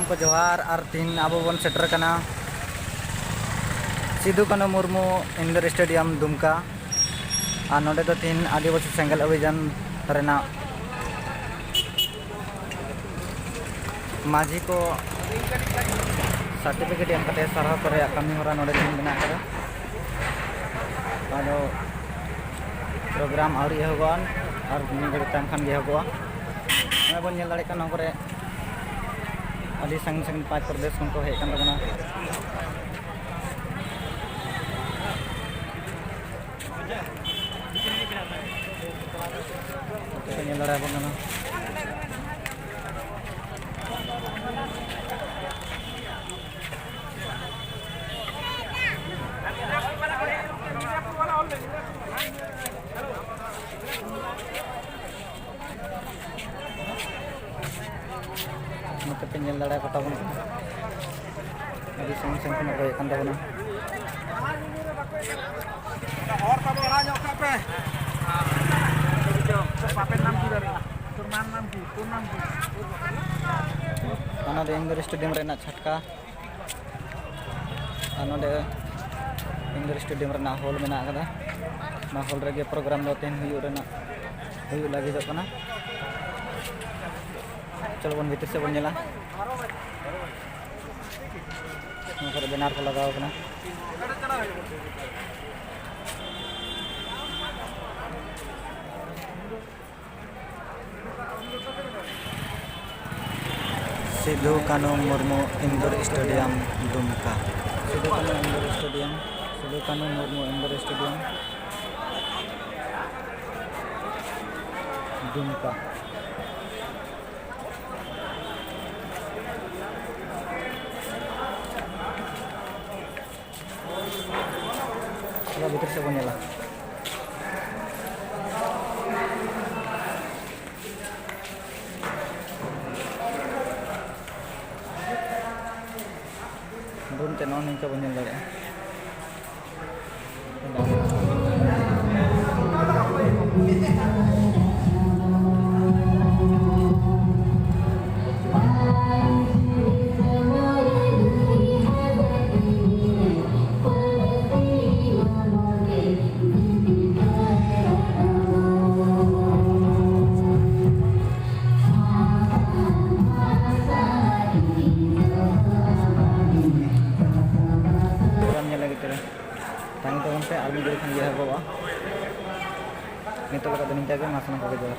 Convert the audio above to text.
को जोहार और तीन अब बन सेटर कना सिदु कानू मुर्मू इंडोर स्टेडियम दुमका और नोडे तो तीन आदिवासी सेंगल अभियान रेना माझी को सर्टिफिकेट एम कते साराह करे कमी होरा नोडे तीन बना करे और प्रोग्राम आवरी होगन और मिनी गड़ी टाइम खान गे होगवा मैं बन नेल दाड़े का नोकरे अभी संग संग 5 प्रदेश को हेज कान तबना नेल दाड़े बन ना मतलब नेल दाड़े को तबना अभी संग संग को हेज कान तबना और तब बड़ा जो पे पापे नाम की dari turman नाम की tur नाम की ana de इंडोर स्टेडियम रेना छटका ana de इंडोर स्टेडियम रेना हॉल मेना कदा ना हॉल रे प्रोग्राम दो तेन हुयु रेना हुयु लागि दो कना चलो बन भीतर से बन नेला नोकर बैनर को लगाओ कना सिदु कानू मुर्मू इंडोर स्टेडियम दुमका सिदु कानू इंडोर स्टेडियम सिदु कानू मुर्मू इंडोर स्टेडियम दुमका चलो भीतर से बनेला ड्रोन ते नॉन इनका बन लगे Tangi teman saya almi dari kan dia bawa. Ini tuh kata nikah kan masuk ke